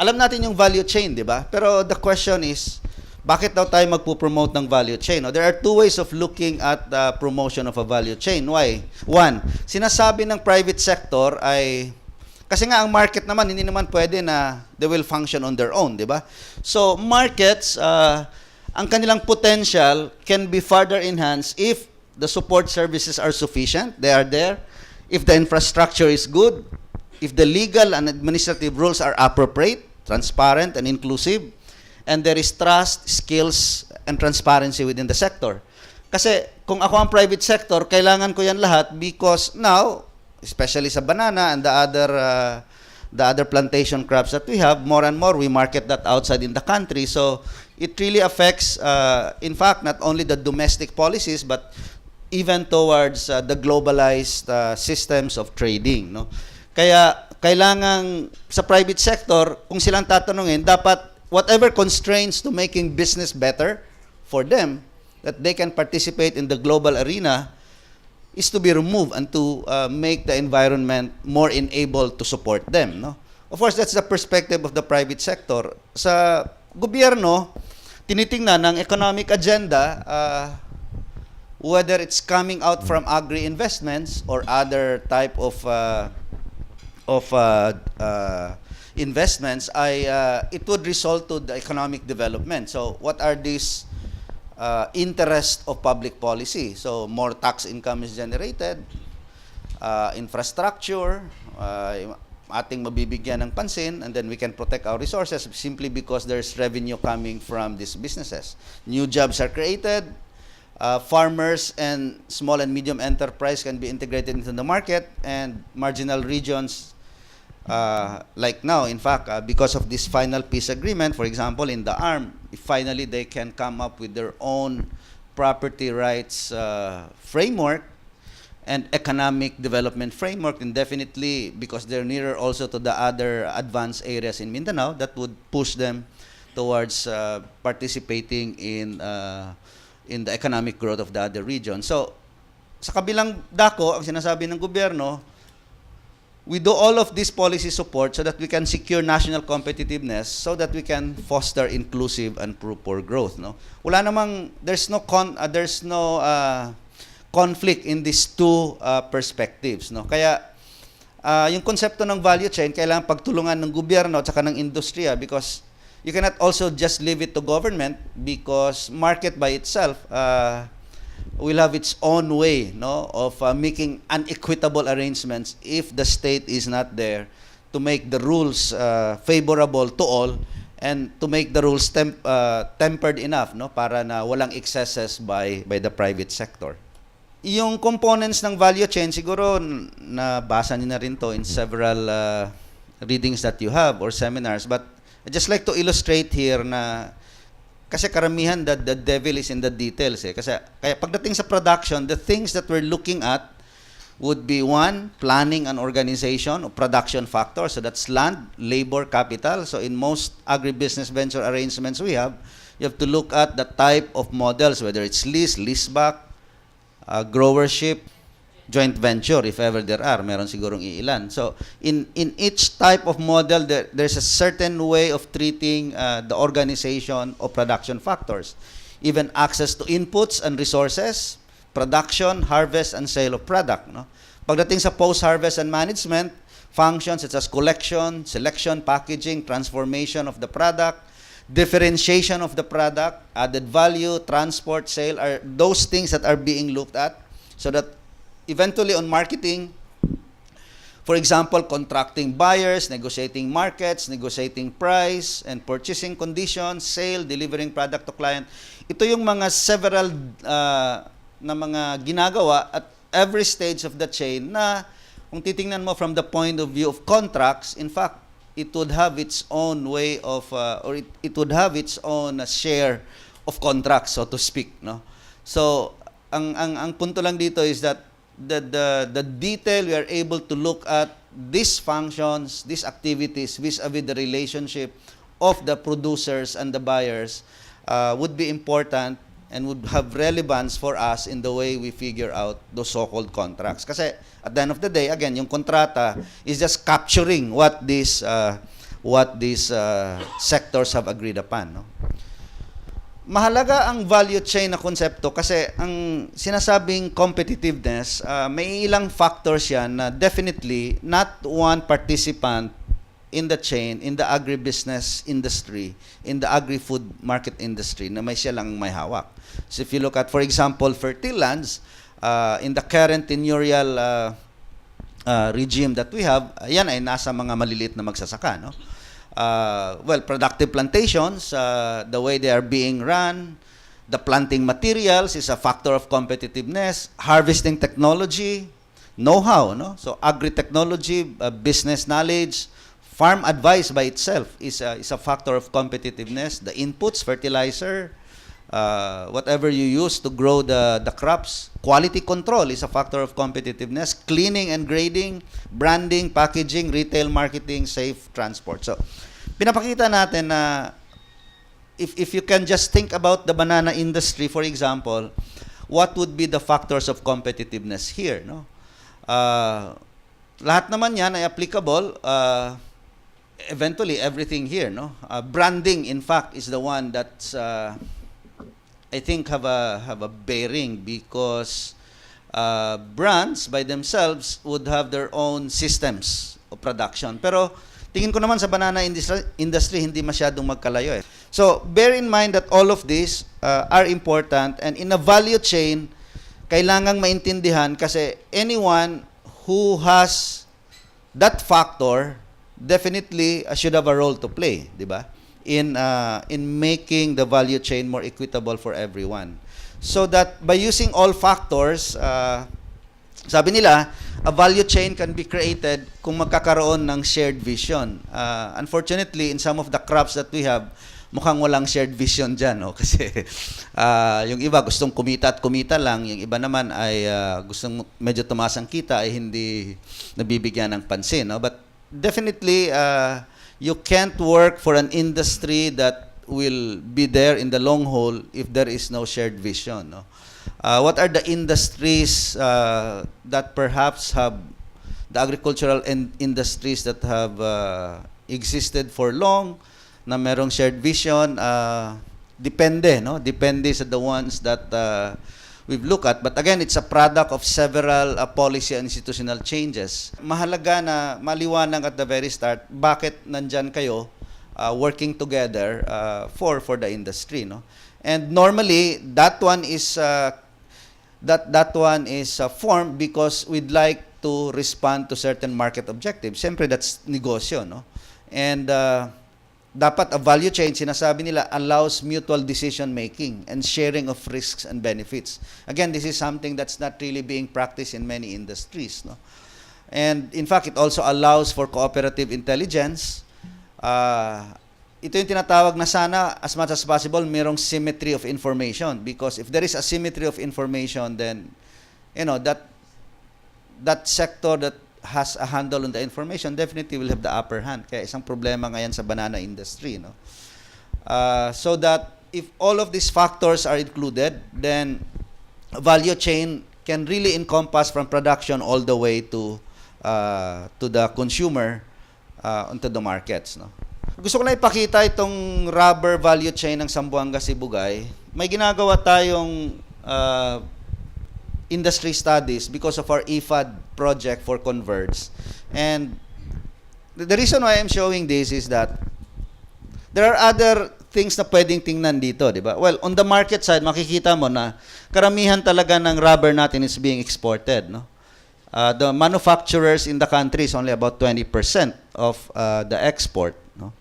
alam natin yung value chain, di ba? Pero the question is, bakit daw tayo magpo-promote ng value chain? No? There are two ways of looking at the promotion of a value chain. Why? One, sinasabi ng private sector ay, kasi nga ang market naman, hindi naman pwede na they will function on their own, di ba? So, markets, ang kanilang potential can be further enhanced if the support services are sufficient, they are there, if the infrastructure is good, if the legal and administrative rules are appropriate, transparent, and inclusive, and there is trust, skills, and transparency within the sector. Kasi kung ako ang private sector, kailangan ko yan lahat because now, especially sa banana and the other plantation crops that we have, more and more we market that outside in the country. So it really affects, in fact, not only the domestic policies, but even towards the globalized systems of trading. No? Kaya kailangan sa private sector, kung silang tatanungin, dapat whatever constraints to making business better for them, that they can participate in the global arena, is to be removed and to make the environment more enabled to support them. No? Of course, that's the perspective of the private sector. Sa gobyerno, tinitingnan ng economic agenda, whether it's coming out from agri-investments or other type of investments, it would result to the economic development. So what are these interest of public policy? So more tax income is generated, infrastructure, ating mabibigyan ng pansin, and then we can protect our resources simply because there's revenue coming from these businesses. New jobs are created, farmers and small and medium enterprise can be integrated into the market, and marginal regions, like now, in fact, because of this final peace agreement, for example, in the ARM, if finally they can come up with their own property rights framework and economic development framework, then definitely, because they're nearer also to the other advanced areas in Mindanao, that would push them towards participating in the economic growth of the other region. So, sa kabilang dako, ang sinasabi ng gobyerno, we do all of this policy support so that we can secure national competitiveness, so that we can foster inclusive and pro-poor growth. No? Wala namang, there's no conflict in these two perspectives. No? Kaya, yung konsepto ng value chain, kailangan pagtulungan ng gobyerno at saka ng industriya, because you cannot also just leave it to government, because market by itself will have its own way, no, of making unequitable arrangements if the state is not there to make the rules favorable to all, and to make the rules tempered enough, no, para na walang excesses by the private sector. Yung components ng value chain, siguro nabasa niyo na rin to in several readings that you have or seminars, but I'd just like to illustrate here na kasi karamihan the devil is in the details. Kasi kaya pagdating sa production, the things that we're looking at would be one, planning and organization of production factors. So that's land, labor, capital. So in most agribusiness venture arrangements we have, you have to look at the type of models, whether it's lease, leaseback, growership, joint venture, if ever there are. Meron sigurong iilan. So in each type of model, there's a certain way of treating the organization of production factors. Even access to inputs and resources, production, harvest, and sale of product. No? Pagdating sa post-harvest and management, functions such as collection, selection, packaging, transformation of the product, differentiation of the product, added value, transport, sale, are those things that are being looked at, so that eventually on marketing, for example, contracting buyers, negotiating markets, negotiating price and purchasing conditions, sale, delivering product to client. Ito yung mga several na mga ginagawa at every stage of the chain na kung titingnan mo from the point of view of contracts, in fact, it would have its own way of, or it would have its own share of contracts, so to speak. No? So, ang punto lang dito is that the detail we are able to look at these functions, these activities vis-a-vis the relationship of the producers and the buyers would be important and would have relevance for us in the way we figure out those so-called contracts. Kasi at the end of the day, again, yung kontrata is just capturing what these what these sectors have agreed upon. No? Mahalaga ang value chain na konsepto kasi ang sinasabing competitiveness, may ilang factors yan na definitely not one participant in the chain, in the agribusiness industry, in the agri-food market industry na may siya lang may hawak. So if you look at, for example, fertile lands, in the current tenurial regime that we have, yan ay nasa mga maliliit na magsasaka. No? Well, productive plantations, the way they are being run, the planting materials is a factor of competitiveness, harvesting technology, know-how. No? So agri-technology, business knowledge, farm advice by itself is a factor of competitiveness. The inputs, fertilizer, whatever you use to grow the crops, quality control is a factor of competitiveness. Cleaning and grading, branding, packaging, retail marketing, safe transport. So, pinapakita natin na if you can just think about the banana industry, for example, what would be the factors of competitiveness here? No? Lahat naman yan ay applicable. Eventually, everything here. No? Branding, in fact, is the one that's I think have a bearing because brands by themselves would have their own systems of production. Pero tingin ko naman sa banana industry hindi masyadong magkalayo eh. So bear in mind that all of these are important, and in a value chain kailangang maintindihan kasi anyone who has that factor definitely should have a role to play, di ba? In making the value chain more equitable for everyone. So that by using all factors, sabi nila, a value chain can be created kung magkakaroon ng shared vision. Unfortunately, in some of the crops that we have, mukhang walang shared vision dyan. No? Kasi yung iba gustong kumita at kumita lang, yung iba naman ay gustong medyo tumaas ang kita ay hindi nabibigyan ng pansin. No? But definitely, you can't work for an industry that will be there in the long haul if there is no shared vision. No? What are the industries that perhaps have the agricultural industries that have existed for long na merong shared vision? Depende, no? Depende sa the ones that we've looked at. But again, it's a product of several policy and institutional changes. Mahalaga na maliwanag at the very start bakit nandyan kayo working together for the industry. No? And normally, that one is formed because we'd like to respond to certain market objectives. Siyempre, that's negosyo. No? And dapat a value chain, sinasabi nila, allows mutual decision making and sharing of risks and benefits. Again, this is something that's not really being practiced in many industries. No? And in fact, it also allows for cooperative intelligence. Ito yung tinatawag na sana, as much as possible, mayroong symmetry of information. Because if there is a symmetry of information, then, you know, that sector that has a handle on the information definitely will have the upper hand. Kaya isang problema ngayon sa banana industry. No? So that if all of these factors are included, then value chain can really encompass from production all the way to the consumer, onto the markets. No? Gusto ko na ipakita itong rubber value chain ng Zamboanga Sibugay. May ginagawa tayong industry studies because of our IFAD project for Converge. And the reason why I'm showing this is that there are other things na pwedeng tingnan dito, di ba? Well, on the market side, makikita mo na karamihan talaga ng rubber natin is being exported, no? The manufacturers in the country is only about 20% of the export, no?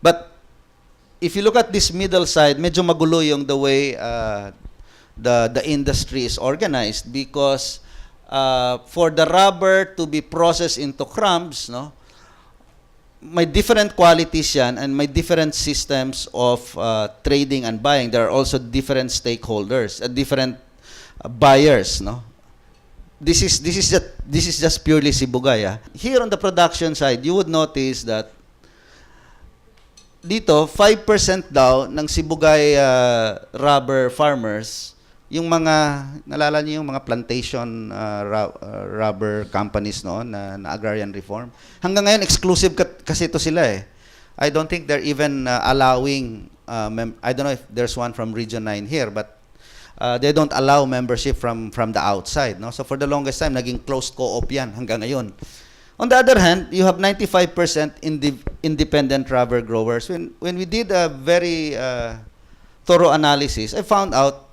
But if you look at this middle side, medyo magulo yung the way the industry is organized because for the rubber to be processed into crumbs, no, may different qualities yan and may different systems of trading and buying. There are also different stakeholders, different buyers, no. This is just purely Sibugay. Here on the production side, you would notice that dito 5% daw ng Sibugay rubber farmers, yung mga nalala niyo yung mga plantation rubber companies noon na agrarian reform. Hanggang ngayon kasi ito sila eh. I don't think they're even allowing, I don't know if there's one from Region 9 here, but they don't allow membership from the outside. No? So for the longest time, naging closed co-op yan hanggang ngayon. On the other hand, you have 95% independent rubber growers. When we did a very thorough analysis, I found out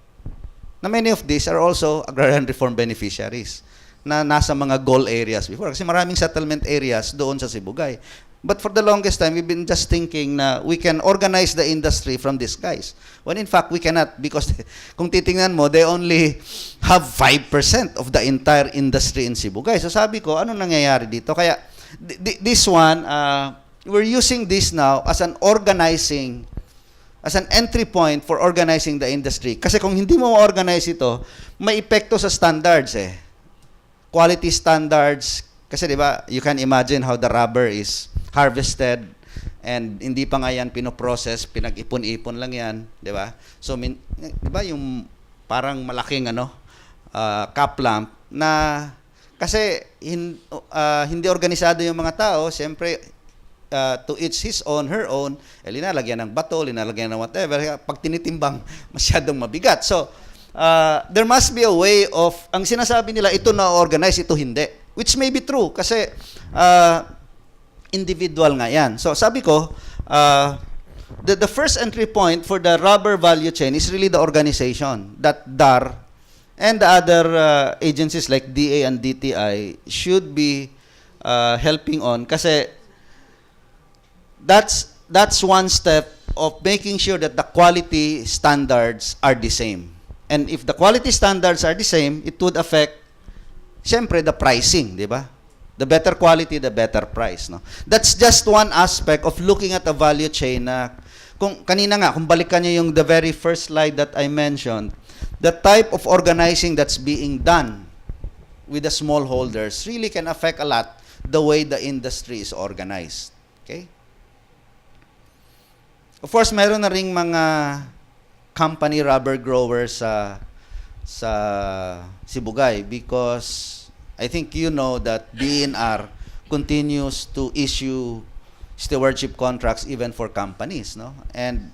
na many of these are also agrarian reform beneficiaries na nasa mga goal areas before. Kasi maraming settlement areas doon sa Sibugay. But for the longest time, we've been just thinking na we can organize the industry from these guys. When in fact, we cannot because kung titingnan mo, they only have 5% of the entire industry in Sibugay. So sabi ko, ano nangyayari dito? Kaya this one, we're using this now as an entry point for organizing the industry. Kasi kung hindi mo ma-organize ito, may epekto sa standards eh. Quality standards. Kasi di ba, you can imagine how the rubber is harvested and hindi pa nga yan pinoprocess, pinag-ipon-ipon lang yan, di ba? So, di ba yung parang malaking cap lamp na kasi hindi organisado yung mga tao, siyempre, to each his own, her own, linalagyan ng bato, linalagyan ng whatever, pag tinitimbang, masyadong mabigat. So, there must be a way of, ang sinasabi nila, ito na-organize, ito hindi. Which may be true, kasi individual nga yan. So, sabi ko, the first entry point for the rubber value chain is really the organization that DAR and the other agencies like DA and DTI should be helping on kasi that's one step of making sure that the quality standards are the same. And if the quality standards are the same, it would affect, siyempre, the pricing, di ba? The better quality, the better price. No? That's just one aspect of looking at a value chain na, kung kanina nga, kung balikan niyo yung the very first slide that I mentioned, the type of organizing that's being done with the smallholders really can affect a lot the way the industry is organized. Okay? Of course, meron na ring mga company rubber growers sa Sibugay because I think you know that DNR continues to issue stewardship contracts even for companies, no? And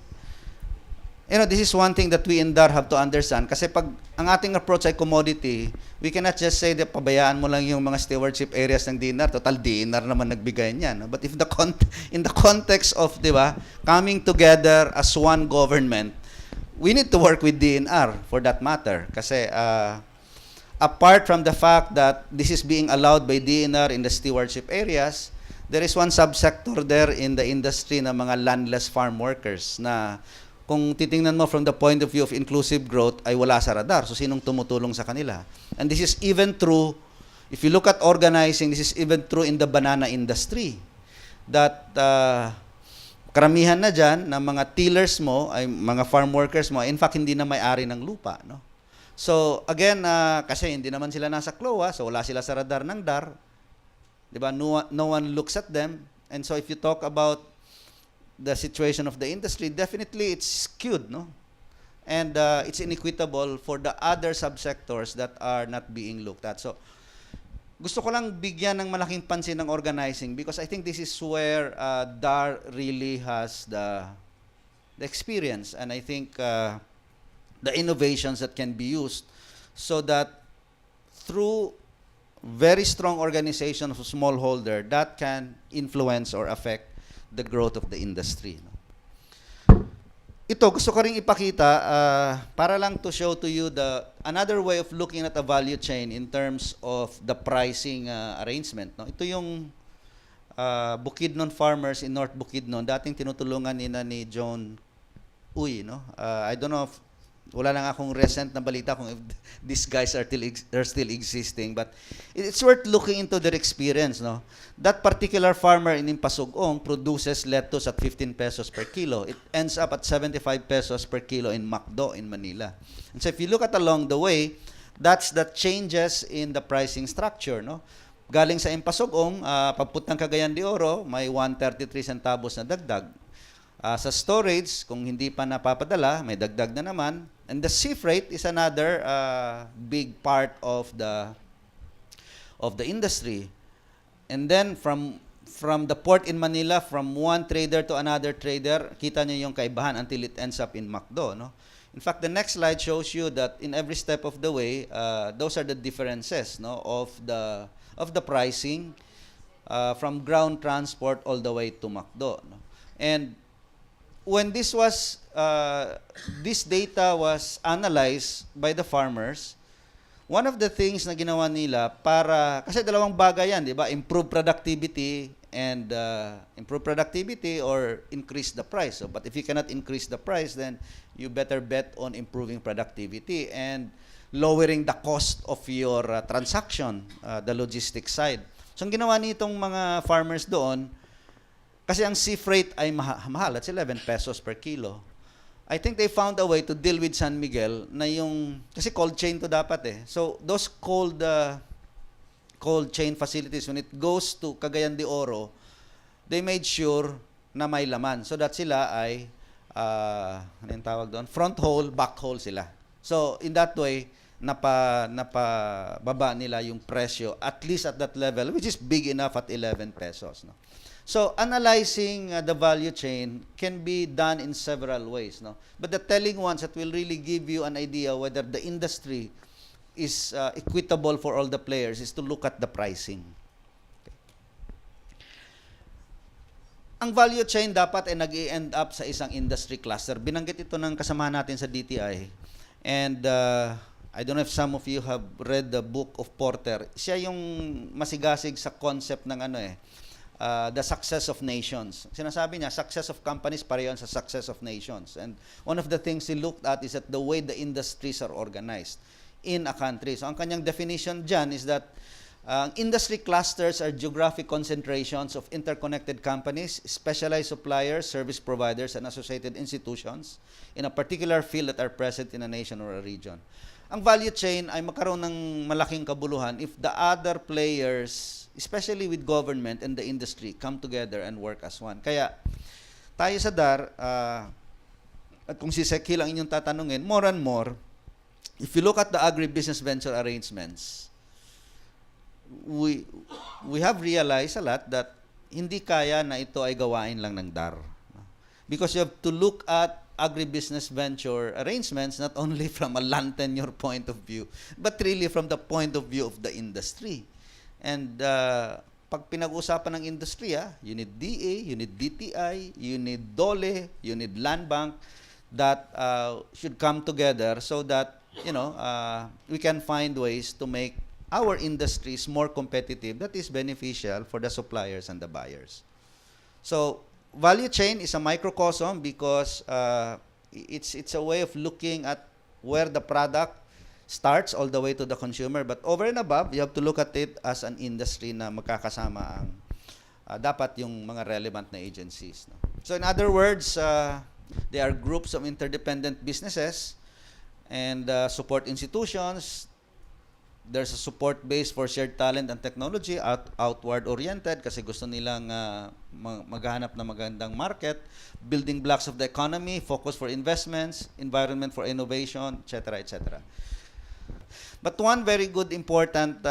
this is one thing that we in DAR have to understand kasi pag ang ating approach ay commodity, we cannot just say that pabayaan mo lang yung mga stewardship areas ng DNR, total DNR naman nagbigay niyan, no? But if in the context of, 'di ba, coming together as one government, we need to work with DNR for that matter kasi apart from the fact that this is being allowed by DNR in the stewardship areas, there is one subsector there in the industry na mga landless farm workers na kung titingnan mo from the point of view of inclusive growth ay wala sa radar. So sinong tumutulong sa kanila? And this is even true, if you look at organizing, this is even true in the banana industry. That karamihan na dyan na mga tillers mo, ay mga farm workers mo, in fact, hindi na may-ari ng lupa. No? So, again, kasi hindi naman sila nasa CLOA, so wala sila sa radar ng DAR. Diba? No one looks at them. And so, if you talk about the situation of the industry, definitely it's skewed. No? And it's inequitable for the other subsectors that are not being looked at. So, gusto ko lang bigyan ng malaking pansin ng organizing because I think this is where DAR really has the experience and I think the innovations that can be used so that through very strong organization of a smallholder that can influence or affect the growth of the industry. No? Ito, gusto ko rin ipakita para lang to show to you another way of looking at a value chain in terms of the pricing arrangement. No? Ito yung Bukidnon farmers in North Bukidnon. Dating tinutulungan ni John Uy. No? I don't know if wala lang akong recent na balita kung if these guys are still existing, but it's worth looking into their experience. No? That particular farmer in Impasugong produces lettuce at 15 pesos per kilo. It ends up at 75 pesos per kilo in Macdo in Manila. And so if you look at along the way, that's the changes in the pricing structure. No? Galing sa Impasugong, papuntang Cagayan de Oro, may 133 centavos na dagdag. Sa storage, kung hindi pa napapadala, may dagdag na naman. And the sea freight is another big part of the industry. And then from from the port in Manila, from one trader to another trader, kita niyo yung kaibahan until it ends up in McDo, no? In fact, the next slide shows you that in every step of the way, those are the differences, no, of the pricing from ground transport all the way to McDo, no? And when this data was analyzed by the farmers, one of the things na ginawa nila kasi dalawang bagay yan, di ba? Improve productivity or increase the price. So, but if you cannot increase the price, then you better bet on improving productivity and lowering the cost of your transaction, the logistics side. So, ang ginawa nitong mga farmers doon, kasi ang sea freight ay mahal, that's 11 pesos per kilo. I think they found a way to deal with San Miguel na kasi cold chain to dapat eh. So, those cold chain facilities, when it goes to Cagayan de Oro, they made sure na may laman. So, that sila ay, ano yung tawag doon? Front hole, back hole sila. So, in that way, napababa nila yung presyo, at least at that level, which is big enough at 11 pesos. No? So, analyzing the value chain can be done in several ways. No? But the telling ones that will really give you an idea whether the industry is equitable for all the players is to look at the pricing. Okay. Ang value chain dapat ay nag-i-end up sa isang industry cluster. Binanggit ito ng kasama natin sa DTI. And I don't know if some of you have read the book of Porter. Siya yung masigasig sa concept ng the success of nations. Sinasabi niya, success of companies pareho sa success of nations. And one of the things he looked at is that the way the industries are organized in a country. So ang kanyang definition dyan is that industry clusters are geographic concentrations of interconnected companies, specialized suppliers, service providers, and associated institutions in a particular field that are present in a nation or a region. Ang value chain ay magkaroon ng malaking kabuluhan if the other players, especially with government and the industry, come together and work as one. Kaya tayo sa DAR, at kung si Sekhi lang inyong tatanungin, more and more, if you look at the agribusiness venture arrangements, we have realized a lot that hindi kaya na ito ay gawain lang ng DAR. Because you have to look at agribusiness venture arrangements not only from a land tenure point of view, but really from the point of view of the industry. And pag pinag-usapan ng industriya, you need DA, you need DTI, you need DOLE, you need land bank that should come together so that we can find ways to make our industries more competitive that is beneficial for the suppliers and the buyers. So, value chain is a microcosm because it's a way of looking at where the product starts all the way to the consumer. But over and above, you have to look at it as an industry na magkakasama ang dapat yung mga relevant na agencies. No? So in other words, they are groups of interdependent businesses and support institutions. There's a support base for shared talent and technology, outward-oriented kasi gusto nilang maghanap ng magandang market, building blocks of the economy, focus for investments, environment for innovation, etc., etc. But one very good important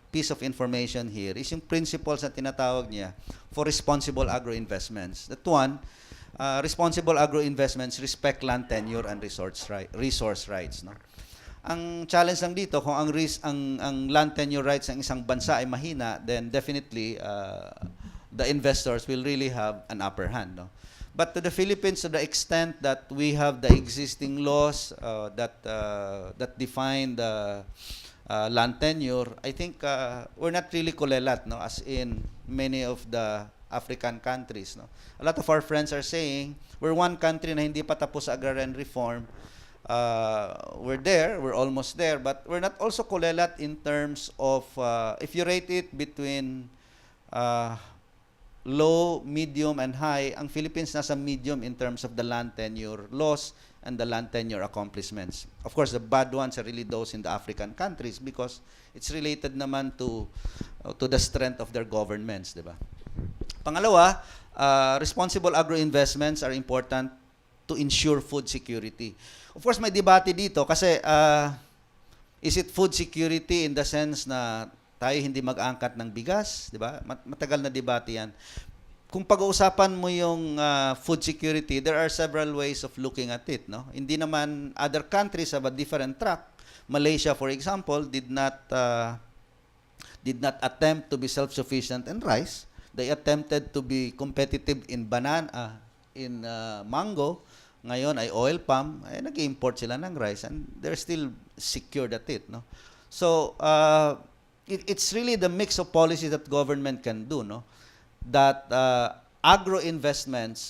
piece of information here is yung principles na tinatawag niya for responsible agro-investments. That one, responsible agro-investments respect land tenure and resource rights. No? Ang challenge lang dito, kung ang land tenure rights ng isang bansa ay mahina, then definitely the investors will really have an upper hand. No? But to the Philippines, to the extent that we have the existing laws that define the land tenure, I think we're not really kulelat, no? As in many of the African countries. No? A lot of our friends are saying, we're one country na hindi pa tapos sa agrarian reform. We're almost there, but we're not also kulelat in terms of, if you rate it between low, medium, and high, ang Philippines nasa medium in terms of the land tenure laws and the land tenure accomplishments. Of course, the bad ones are really those in the African countries because it's related naman to the strength of their governments, di ba? Pangalawa, responsible agro-investments are important to ensure food security. Of course, may debate dito kasi is it food security in the sense na tayo hindi mag-angkat ng bigas, di ba? Matagal na debate yan. Kung pag-uusapan mo yung food security, there are several ways of looking at it, no? Hindi naman other countries have a different track. Malaysia, for example, did not attempt to be self-sufficient in rice. They attempted to be competitive in mango. Ngayon ay oil palm, ay nag-import sila ng rice and they're still secured at it, no? So, it's really the mix of policies that government can do, no? That agro investments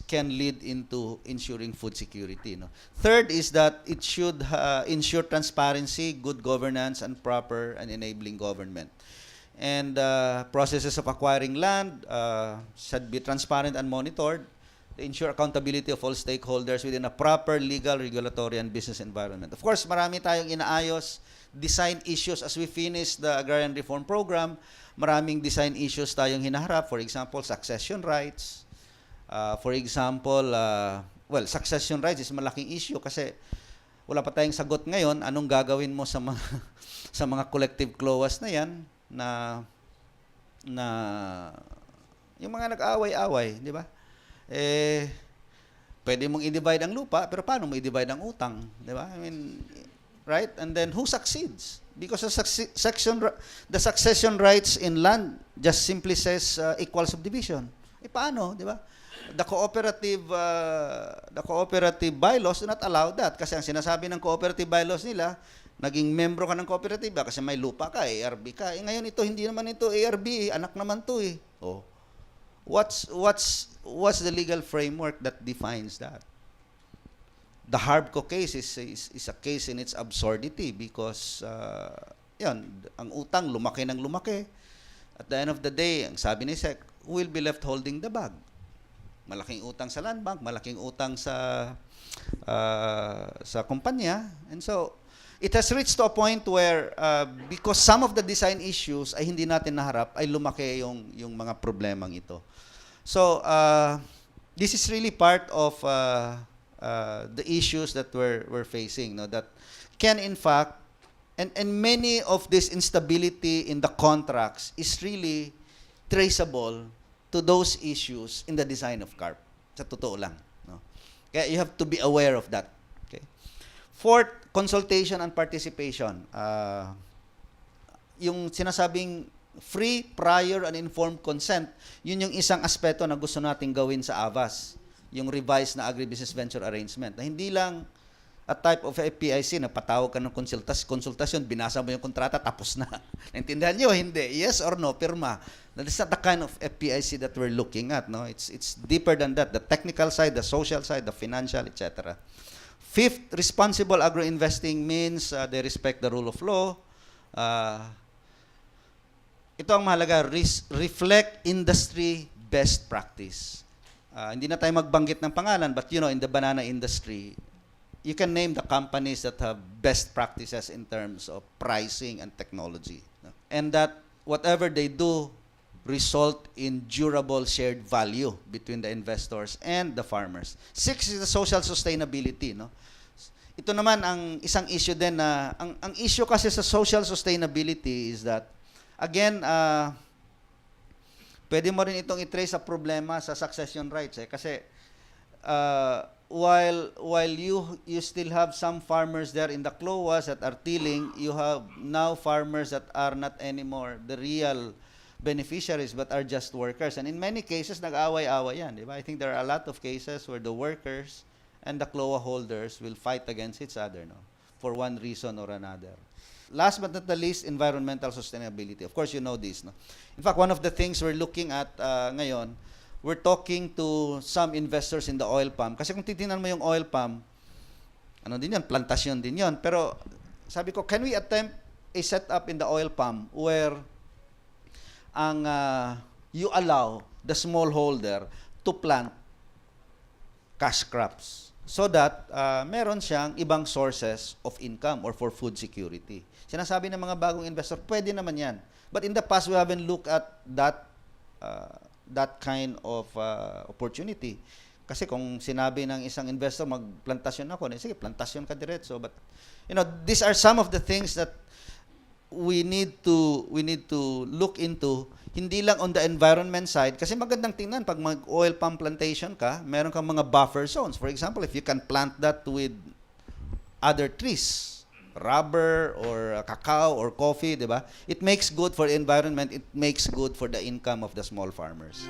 can lead into ensuring food security, no? Third is that it should ensure transparency, good governance, and proper and enabling government. And processes of acquiring land should be transparent and monitored to ensure accountability of all stakeholders within a proper legal, regulatory, and business environment. Of course, marami tayong inaayos, design issues as we finish the agrarian reform program. Maraming design issues tayong hinaharap. For example, succession rights. For example, succession rights is malaking issue kasi wala pa tayong sagot ngayon. Anong gagawin mo sa mga sa mga collective clause na yan na yung mga nag-away-away, di ba? Pwede mong i-divide ang lupa, pero paano mo i-divide ang utang, di ba? I mean, right? And then who succeeds? Because the succession rights in land just simply says equal subdivision. Paano, di ba? The cooperative bylaws do not allow that. Kasi ang sinasabi ng cooperative bylaws nila, naging membro ka ng cooperative kasi may lupa ka, ARB ka. Ngayon ito, hindi naman ito ARB, anak naman to eh. Oh. What's the legal framework that defines that? The Harbco case is a case in its absurdity because ang utang lumaki ng lumaki. At the end of the day, ang sabi ni SEC, who will be left holding the bag? Malaking utang sa land bank, malaking utang sa kumpanya. And so, it has reached to a point where because some of the design issues ay hindi natin naharap, ay lumaki yung mga problemang ito. So, this is really part of the issues that we're facing, no? That can in fact, and many of this instability in the contracts is really traceable to those issues in the design of CARP. Sa totoo lang, no? Kaya you have to be aware of that. Okay. Fourth, consultation and participation. Yung sinasabing free, prior, and informed consent, yun yung isang aspeto na gusto nating gawin sa AVAS, yung revised na agribusiness venture arrangement. Na hindi lang a type of FPIC na patawag ka ng konsultasyon, binasa mo yung kontrata, tapos na. Naintindihan nyo? Hindi. Yes or no, pirma. That is not the kind of FPIC that we're looking at. No? It's deeper than that. The technical side, the social side, the financial, etc. Fifth, responsible agro-investing means they respect the rule of law. Ito ang mahalaga, reflect industry best practice. Hindi na tayo magbanggit ng pangalan, but you know, in the banana industry, you can name the companies that have best practices in terms of pricing and technology. And that whatever they do result in durable shared value between the investors and the farmers. Six is the social sustainability, no? Ito naman ang isang issue din na ang issue kasi sa social sustainability is that again, pwede mo rin itong i-trace sa problema sa succession rights kasi while you still have some farmers there in the CLOAs that are tilling, you have now farmers that are not anymore the real beneficiaries but are just workers. And in many cases, nag-away-away yan. Diba? I think there are a lot of cases where the workers and the CLOA holders will fight against each other, no? For one reason or another. Last but not the least, environmental sustainability. Of course, you know this, no? In fact, one of the things we're looking at ngayon, we're talking to some investors in the oil palm. Kasi kung titingnan mo yung oil palm, ano din yan, plantasyon din yan. Pero sabi ko, can we attempt a setup in the oil palm where you allow the smallholder to plant cash crops so that meron siyang ibang sources of income or for food security. Sinasabi ng mga bagong investor, pwede naman yan. But in the past, we haven't looked at that kind of opportunity. Kasi kung sinabi ng isang investor, magplantasyon ako, sige, plantasyon ka diretso. But, you know, these are some of the things that we need to look into hindi lang on the environment side kasi magandang tingnan pag mag-oil palm plantation ka, meron kang mga buffer zones. For example, if you can plant that with other trees, rubber or cacao or coffee, 'di ba? It makes good for the environment, it makes good for the income of the small farmers.